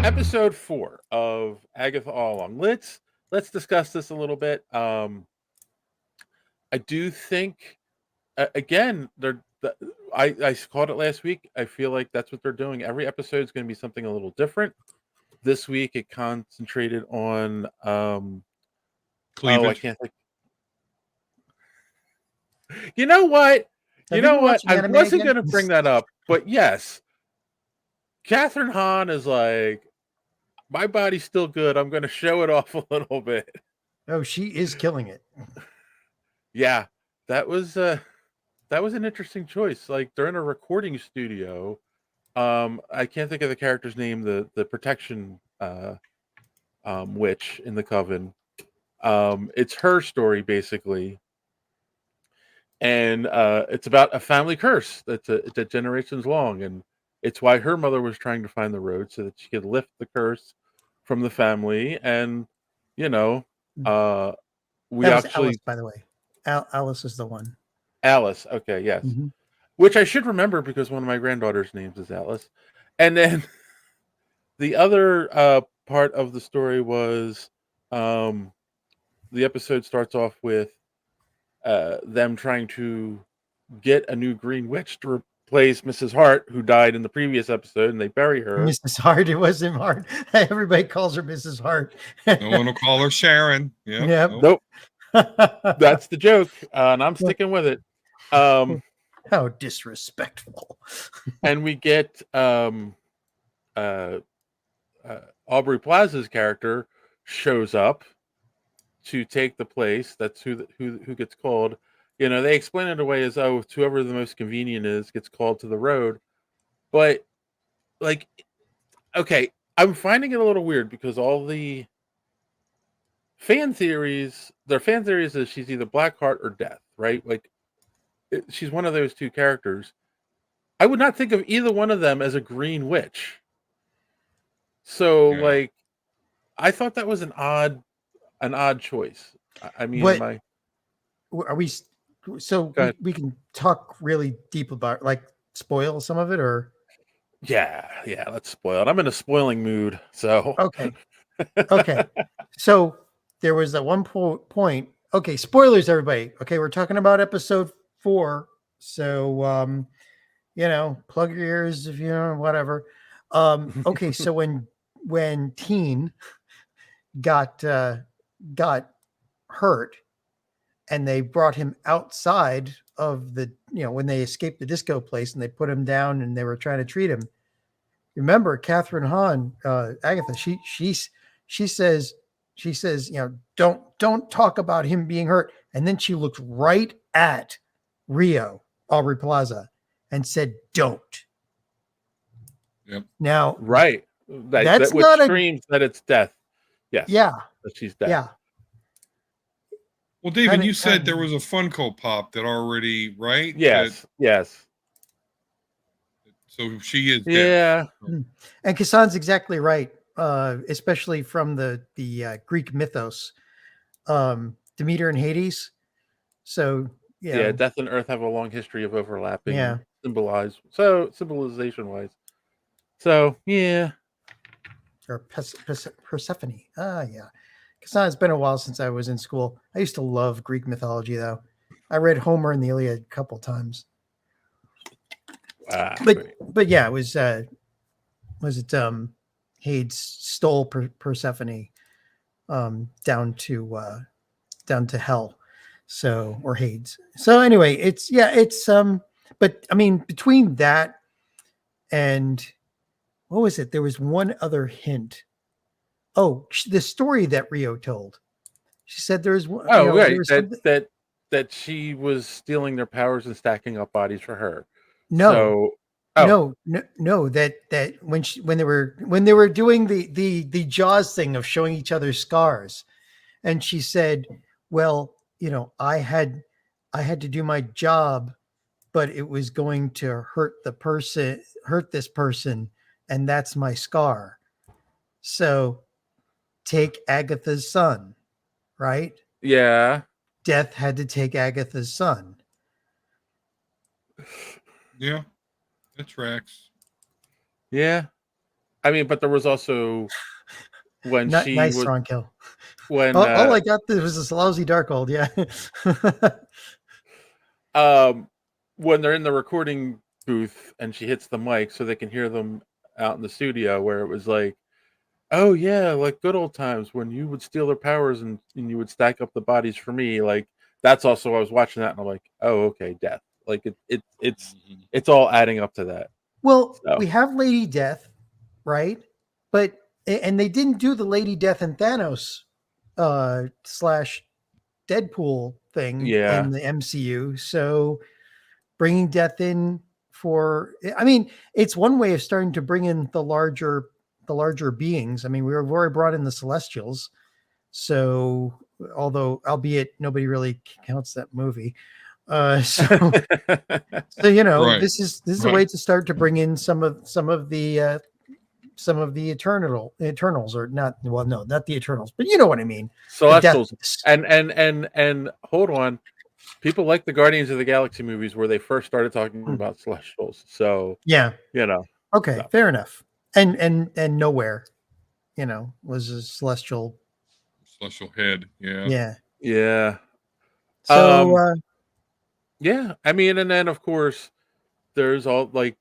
episode 4 of Agatha All Along. Let's discuss this a little bit. I do think again I called it last week. I feel like that's what they're doing. Every episode is going to be something a little different. This week it concentrated on Cleavage. I can't think. You know what? I wasn't going to bring that up, but yes. Catherine Hahn is like, my body's still good. I'm going to show it off a little bit. Oh, she is killing it. Yeah, that was an interesting choice. Like they're in a recording studio. I can't think of the character's name. The protection witch in the coven. It's her story basically, and it's about a family curse that's generations long, and it's why her mother was trying to find the road so that she could lift the curse from the family. And we that was Alice, by the way. Alice is the one. Alice, okay, yes. Mm-hmm. Which I should remember because one of my granddaughters' names is Alice. And then the other part of the story was the episode starts off with them trying to get a new green witch to replace Mrs. Hart, who died in the previous episode, and they bury her. Mrs. Hart, it wasn't Hart. Everybody calls her Mrs. Hart. No one will call her Sharon. Yeah. Yep. Nope. That's the joke, and I'm sticking with it. How disrespectful. And we get Aubrey Plaza's character shows up to take the place. That's who gets called. They explain it away as, oh, whoever the most convenient is gets called to the road. But like, okay, I'm finding it a little weird because all the fan theories is she's either Blackheart or Death, right? Like, she's one of those two characters. I would not think of either one of them as a green witch. So, like, I thought that was an odd choice. I mean, are we? So we can talk really deep about, like, spoil some of it, or? Yeah, let's spoil it. I'm in a spoiling mood, so. Okay. So there was at one point. Okay, spoilers, everybody. Okay, we're talking about episode 4. So, plug your ears if you know, whatever. Okay, so when Teen got hurt and they brought him outside of the, when they escaped the disco place and they put him down and they were trying to treat him. Remember, Catherine Hahn, Agatha, she says, don't talk about him being hurt. And then she looked right at Rio, Aubrey Plaza, and said, don't. Yep. Now, right. That's not screams that it's Death. Yes. Yeah. That she's Death. Yeah. Well, David, you said there was a Funko Pop that already, right? Yes. Yes. So she is dead. Yeah. And Kassan's exactly right. Especially from the Greek mythos, Demeter and Hades. So yeah, Death and Earth have a long history of overlapping. Yeah, symbolization wise. So yeah, or Persephone. Yeah. Kassan, it's been a while since I was in school. I used to love Greek mythology, though. I read Homer and the Iliad a couple times. But yeah, it was Hades stole Persephone down to hell. So, or Hades. So anyway, it's but I mean, between that and what was it? There was one other hint. Oh, the story that Rio told. She said there was one. Oh, right. That she was stealing their powers and stacking up bodies for her. No. So, no. That when they were doing the Jaws thing of showing each other scars, and she said, "Well, I had to do my job, but it was going to hurt this person, and that's my scar. So take Agatha's son, right?" Yeah. Death had to take Agatha's son. Yeah, that tracks. Yeah. I mean, but there was also when she Nice was strong kill. when All I got was this lousy Darkhold. Yeah. when they're in the recording booth and she hits the mic so they can hear them out in the studio, where it was like, oh yeah, like good old times when you would steal their powers and you would stack up the bodies for me. Like that's also I was watching that and I'm like, oh okay, death. Like it's all adding up to that. Well, So we have Lady Death, right? But and they didn't do the Lady Death and Thanos slash Deadpool thing yeah. in the MCU. So bringing Death in for, I mean, it's one way of starting to bring in the larger beings. I mean, we've already brought in the Celestials. So although albeit nobody really counts that movie. So you know, Right. this is a way to start to bring in some of the Eternals, or not, well, no, not the Eternals, but you know what I mean. Celestials. And hold on. People like the Guardians of the Galaxy movies where they first started talking about Celestials. So yeah, you know. okay, So. fair enough. And nowhere, you know, was a celestial head. Yeah. Yeah. So yeah, I mean, and then of course there's all like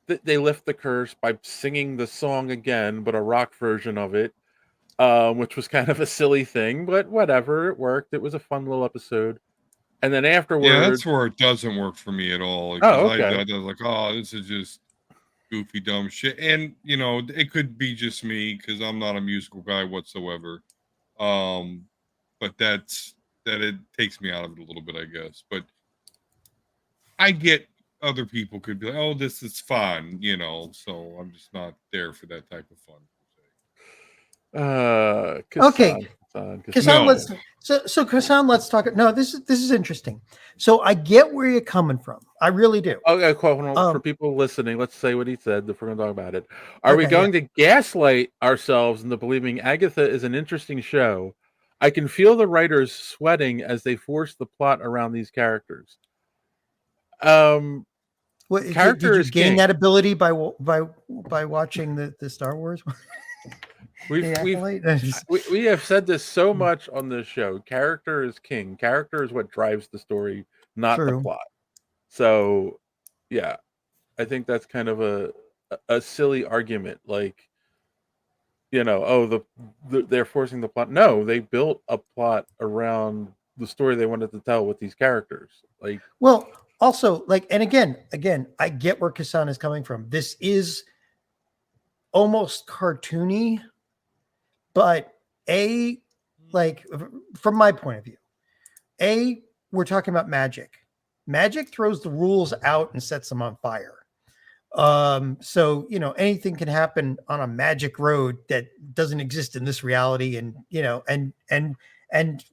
they lift the curse by singing the song again, but a rock version of it, which was kind of a silly thing, but whatever, it worked. It was a fun little episode. And then Yeah, afterwards, that's where it doesn't work for me at all. Because oh, I okay, was like, oh, this is just goofy, dumb shit. And you know, it could be just me because I'm not a musical guy whatsoever. But that it takes me out of it a little bit, I guess. But I get other people could be like, oh, this is fun, you know. So I'm just not there for that type of fun. okay, Kassan, No. let's so Kassan, let's talk. No, this is interesting. So I get where you're coming from. I really do. Okay, cool. For people listening, let's say what he said if we're going to talk about it. Are we Okay, going to gaslight ourselves into believing Agatha is an interesting show? I can feel the writers sweating as they force the plot around these characters. What did Character you is gain king. that ability by watching the Star Wars? We have said this so much on this show. Character is king. Character is what drives the story, not the True. plot. So, yeah, I think that's kind of a silly argument. Like, you know, oh, they're forcing the plot. No, they built a plot around the story they wanted to tell with these characters. Like, Well, also, like, and again, I get where Kassan is coming from. This is almost cartoony, but like from my point of view, we're talking about magic. Magic throws the rules out and sets them on fire. So you know, anything can happen on a magic road that doesn't exist in this reality, and you know, and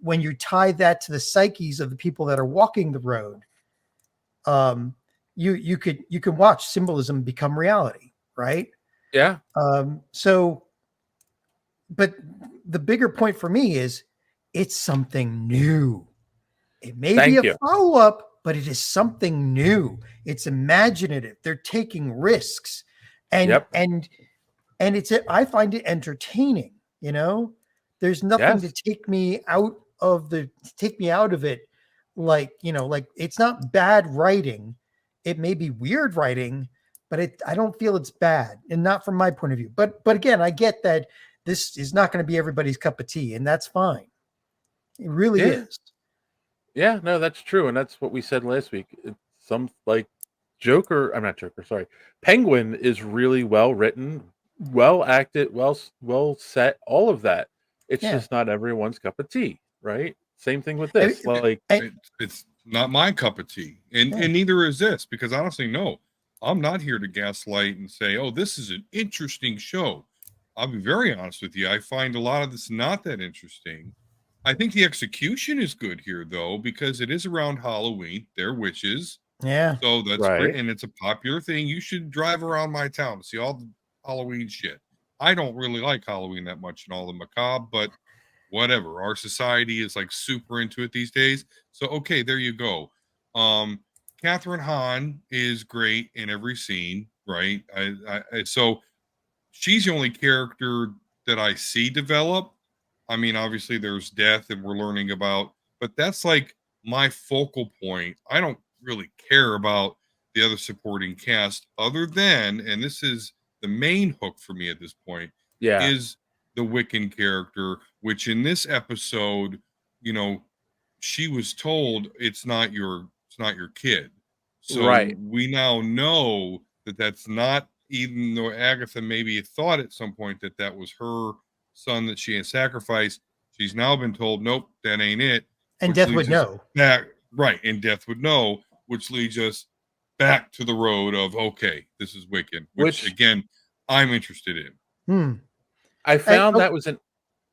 when you tie that to the psyches of the people that are walking the road, you can watch symbolism become reality, right? yeah, So, but the bigger point for me is it's something new. It may be thank a you. follow-up, but it is something new. It's imaginative. They're taking risks. And Yep. and it's I find it entertaining, you know? There's nothing to take me out of it, like, you know, like it's not bad writing. It may be weird writing, but I don't feel it's bad, and not from my point of view. But again, I get that this is not going to be everybody's cup of tea, and that's fine. It really is. Yeah, no, that's true, and that's what we said last week. It's some like Joker. I'm not Joker. Sorry, Penguin is really well written, well acted, well set. All of that. It's just not everyone's cup of tea, right? Same thing with this. It's not my cup of tea, and neither is this, because honestly, no, I'm not here to gaslight and say, oh, this is an interesting show. I'll be very honest with you. I find a lot of this not that interesting. I think the execution is good here, though, because it is around Halloween. They're witches. Yeah. So that's great. And it's a popular thing. You should drive around my town to see all the Halloween shit. I don't really like Halloween that much and all the macabre, but whatever. Our society is like super into it these days. So, okay, there you go. Catherine Hahn is great in every scene, right? So she's the only character that I see develop. I mean, obviously there's Death and we're learning about, but that's like my focal point. I don't really care about the other supporting cast other than, and this is the main hook for me at this point, Yeah. is the Wiccan character, which in this episode, you know, she was told it's not your kid. So Right. we now know that that's not, even though Agatha maybe thought at some point that that was her son that she had sacrificed. She's now been told, nope, that ain't it. And Which Death leads would us know. back, right? And Death would know, which leads us back to the road of, okay, this is Wiccan, which again, I'm interested in. I found oh, that was an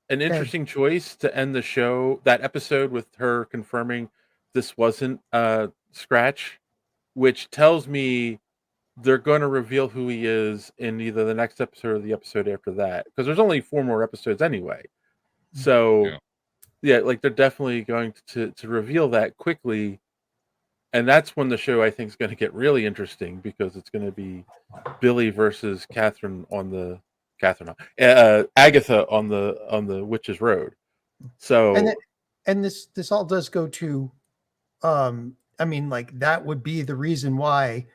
interesting choice to end the show, that episode, with her confirming this wasn't Scratch, which tells me they're going to reveal who he is in either the next episode or the episode after that, because there's only 4 more episodes anyway. So yeah, like they're definitely going to reveal that quickly, and that's when the show I think is going to get really interesting, because it's going to be Billy versus Agatha on the Witch's Road. So and this all does go to, I mean, like that would be the reason why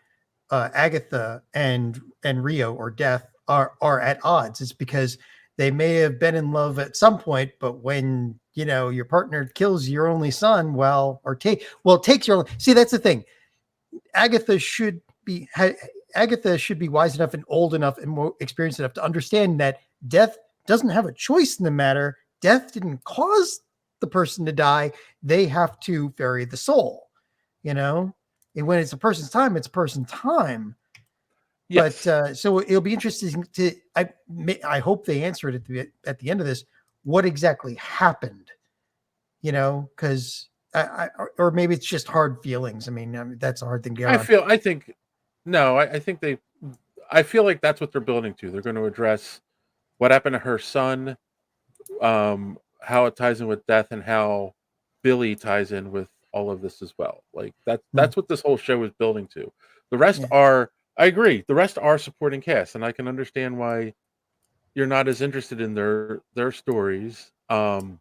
Agatha and Rio or Death are at odds. It's because they may have been in love at some point, but when your partner kills your only son, takes your. See, that's the thing. Agatha should be wise enough and old enough and more experienced enough to understand that Death doesn't have a choice in the matter. Death didn't cause the person to die. They have to bury the soul. And when it's a person's time, it's a person's time. yes. But so it'll be interesting to. I hope they answer it at the end of this. What exactly happened? Because or maybe it's just hard feelings. I mean, that's a hard thing to get on. I feel like that's what they're building to. They're going to address what happened to her son, how it ties in with Death, and how Billy ties in with all of this as well. Like that's what this whole show is building to. The rest are, I agree, the rest are supporting cast, and I can understand why you're not as interested in their stories. Because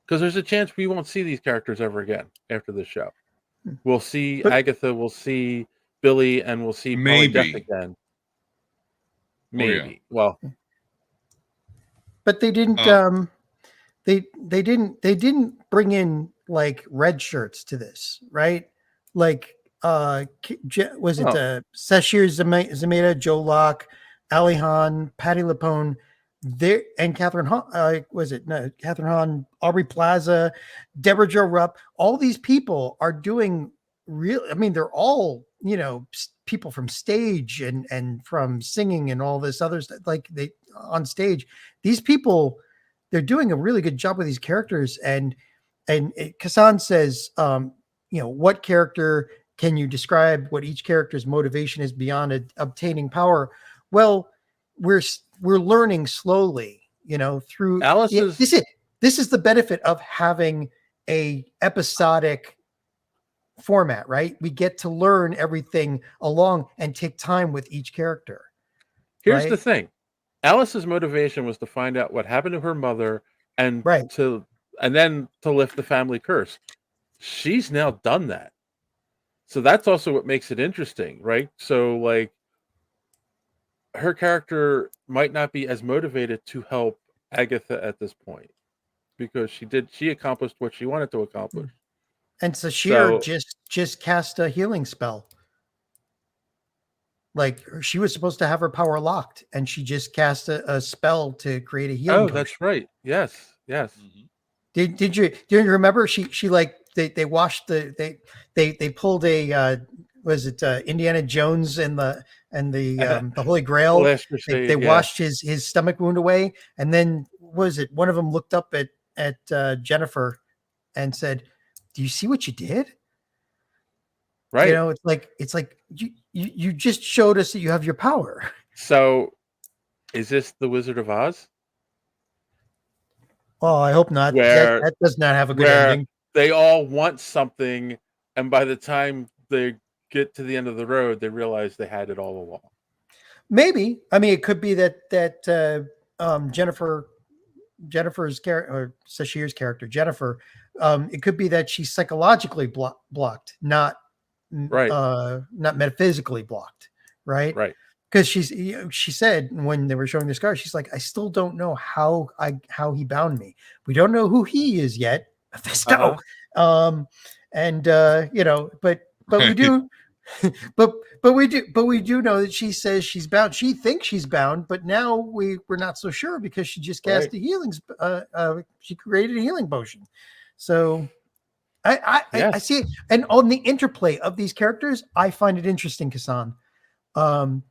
there's a chance we won't see these characters ever again after this show. We'll see Agatha, we'll see Billy, and we'll see probably Death again. Maybe. Well, but they didn't. They didn't bring in like red shirts to this, right? Like, was it Sashir Zameda, Joe Locke, Ali Hahn, Patty Lapone, there, and Catherine Hahn, Catherine Hahn, Aubrey Plaza, Deborah Jo Rupp. All these people are doing real. I mean, they're all people from stage and from singing and all this other stuff. Like they on stage, these people, they're doing a really good job with these characters. And Kassan says, what character can you describe what each character's motivation is beyond obtaining power? Well, we're learning slowly, through Alice's. This is the benefit of having a episodic format, right? We get to learn everything along and take time with each character. Here's the thing. Alice's motivation was to find out what happened to her mother and then to lift the family curse. She's now done that. So that's also what makes it interesting, right? So like her character might not be as motivated to help Agatha at this point, because she accomplished what she wanted to accomplish. And Sashir just cast a healing spell. Like she was supposed to have her power locked, and she just cast a spell to create a healing. Oh, that's right. Yes. Mm-hmm. Did you remember? She like they washed they pulled a was it Indiana Jones and the Holy Grail? They washed his stomach wound away, and then was it one of them looked up at Jennifer and said, "Do you see what you did?" Right. It's like you just showed us that you have your power. So, is this the Wizard of Oz? Oh, I hope not. That does not have a good ending. They all want something, and by the time they get to the end of the road, they realize they had it all along. Maybe. I mean, it could be that Jennifer's character, or Sashir's character, Jennifer. It could be that she's psychologically blocked, not Right. not metaphysically blocked, right? Right. Because she said when they were showing the scars, she's like, I still don't know how he bound me. We don't know who he is yet, Mephisto. And but we Right. do, but we do know that she says she's bound. She thinks she's bound, but now we're not so sure because she just cast Right. a healing. She created a healing potion, so. I Yes. see it. And on the interplay of these characters, I find it interesting, Kassan.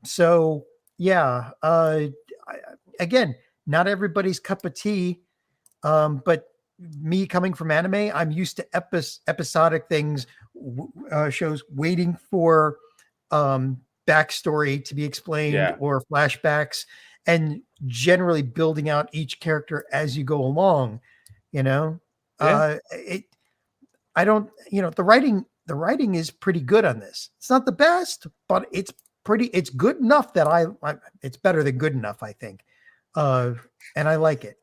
So yeah, again, not everybody's cup of tea. But me coming from anime, I'm used to episodic things, shows waiting for backstory to be explained Yeah. or flashbacks, and generally building out each character as you go along. You know, Yeah. I don't, the writing is pretty good on this. It's not the best, but it's good enough that it's better than good enough, I think. And I like it.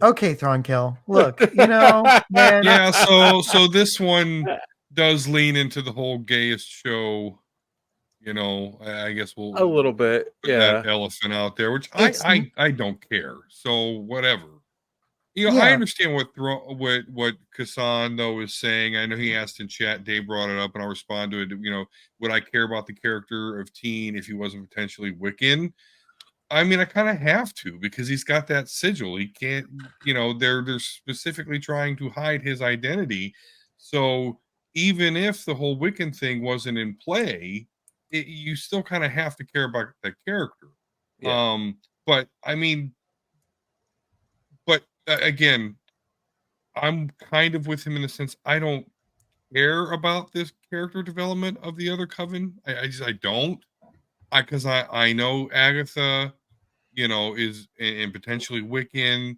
Okay, Thronkel, look, man. Yeah, so this one does lean into the whole gayest show. I guess we'll A little bit. put Yeah. that elephant out there, which It's- I don't care. So whatever. I Yeah. understand what Kassan though is saying. I know he asked in chat. Dave brought it up, and I'll respond to it. Would I care about the character of Teen if he wasn't potentially Wiccan? I mean, I kind of have to because he's got that sigil. He can't. They're specifically trying to hide his identity. So even if the whole Wiccan thing wasn't in play, you still kind of have to care about that character. Yeah. But I mean. But again, I'm kind of with him in the sense I don't care about this character development of the other coven. I don't. Because I know Agatha, is and potentially Wiccan.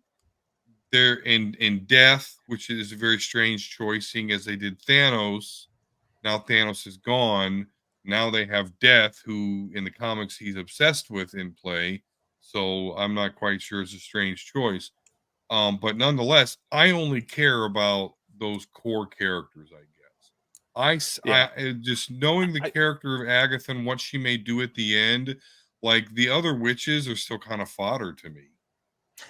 They're in death, which is a very strange choice, seeing as they did Thanos. Now Thanos is gone. Now they have Death, who in the comics he's obsessed with in play. So I'm not quite sure it's a strange choice. But nonetheless, I only care about those core characters, I guess. Yeah. I just knowing the character of Agatha and what she may do at the end, like the other witches are still kind of fodder to me.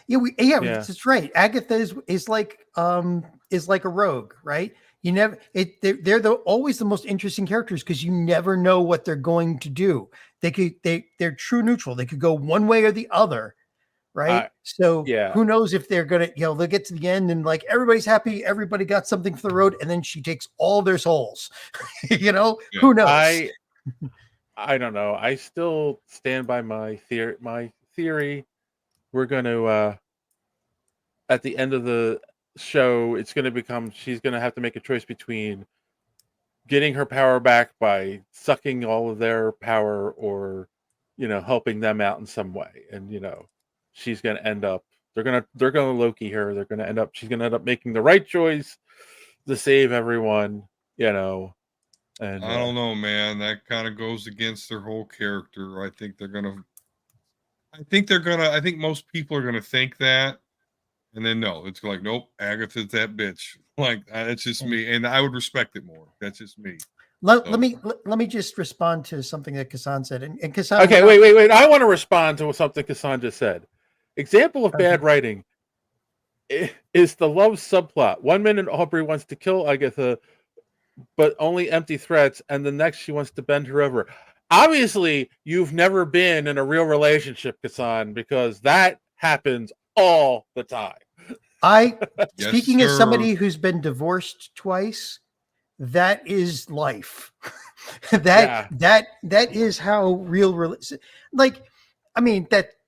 Yeah, Yeah. that's right. Agatha is like a rogue, right? You never they're always the most interesting characters because you never know what they're going to do. They're true neutral. They could go one way or the other, right? So yeah. who knows if they're gonna, they'll get to the end and like everybody's happy, everybody got something for the road, and then she takes all their souls. Yeah. Who knows? I don't know. I still stand by my theory. We're going to at the end of the show, it's going to become she's going to have to make a choice between getting her power back by sucking all of their power or helping them out in some way. And she's going to end up they're going to Loki her. She's going to end up making the right choice to save everyone, and I don't know, man. That kind of goes against their whole character. I think most people are gonna think that, and then no, it's like, nope, Agatha's that bitch. Like that's just me, and I would respect it more. That's just me. Let me just respond to something that Kassan said. And Kassan, okay, wait. I want to respond to something Kassan just said. Example of bad writing is the love subplot. 1 minute Aubrey wants to kill Agatha, but only empty threats, and the next she wants to bend her over. Obviously, you've never been in a real relationship, Kassan, because that happens all the time. Speaking as somebody who's been divorced twice, that is life. that is how real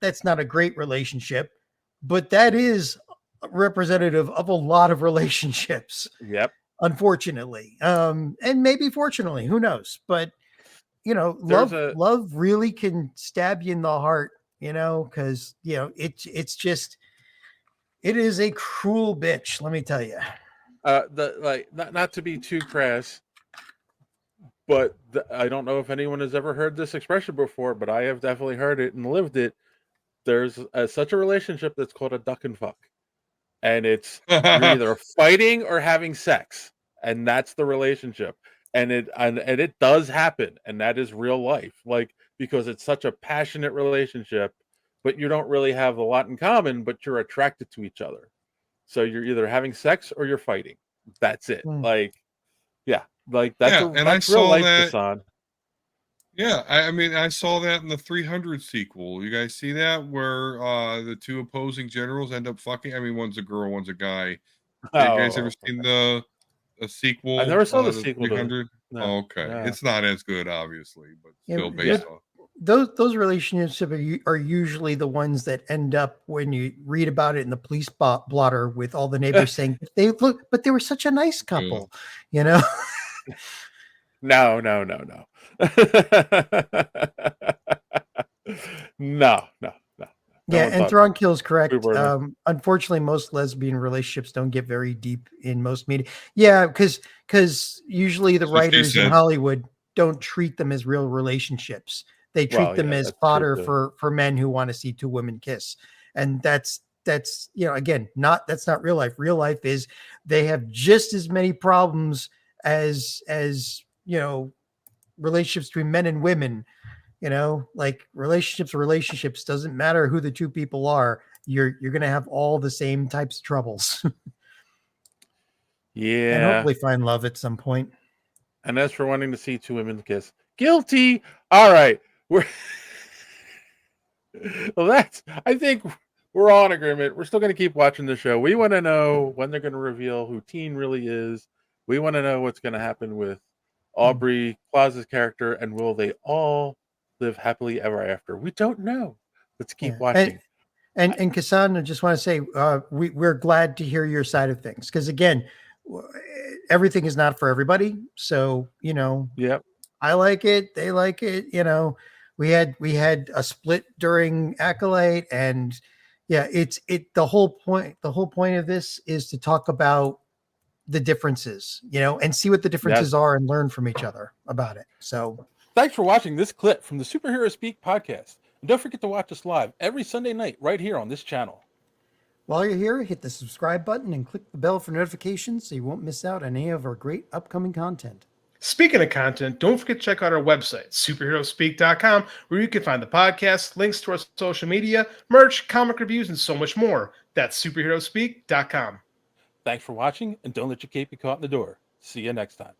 that's not a great relationship, but that is representative of a lot of relationships. Yep. Unfortunately, and maybe fortunately, who knows? But love really can stab you in the heart, because it's just, it is a cruel bitch, let me tell you. Not to be too crass, But I don't know if anyone has ever heard this expression before, but I have definitely heard it and lived it. There's such a relationship that's called a duck and fuck. And it's you're either fighting or having sex, and that's the relationship. And it does happen, and that is real life. Like, because it's such a passionate relationship, but you don't really have a lot in common, but you're attracted to each other. So you're either having sex or you're fighting. That's it. Like, yeah, like that's and I that's real saw life, that. Hassan. Yeah, I mean, I saw that in the 300 sequel. You guys see that where the two opposing generals end up fucking? I mean, one's a girl, one's a guy. You guys ever seen the sequel? I never saw the the sequel 300? to no, Oh, okay, no. it's not as good, obviously, but still based on. Those relationships are usually the ones that end up when you read about it in the police blotter with all the neighbors saying but they were such a nice couple, you know. No. No. Yeah, and Thrawn Kill's correct. Freeborn. Unfortunately, most lesbian relationships don't get very deep in most media. Yeah, because usually the writers in Hollywood don't treat them as real relationships. They treat them as fodder for men who want to see two women kiss. And that's again, that's not real life. Real life is they have just as many problems as relationships between men and women. Like relationships doesn't matter who the two people are. You're going to have all the same types of troubles. Yeah. And hopefully find love at some point. And as for wanting to see two women kiss, guilty. All right. I think we're all in agreement. We're still going to keep watching the show. We want to know when they're going to reveal who Teen really is. We want to know what's going to happen with Aubrey Plaza's character, and will they all live happily ever after? We don't know. Let's keep watching. And Kassan, I just want to say we're glad to hear your side of things, because again, everything is not for everybody. So yep. I like it, they like it. We had a split during Acolyte, and the whole point of this is to talk about the differences, and see what the differences are and learn from each other about it. So thanks for watching this clip from the Superhero Speak podcast. And don't forget to watch us live every Sunday night right here on this channel. While you're here, hit the subscribe button and click the bell for notifications so you won't miss out on any of our great upcoming content. Speaking of content, don't forget to check out our website, superheroespeak.com, where you can find the podcast, links to our social media, merch, comic reviews, and so much more. That's superheroespeak.com. Thanks for watching, and don't let your cape be caught in the door. See you next time.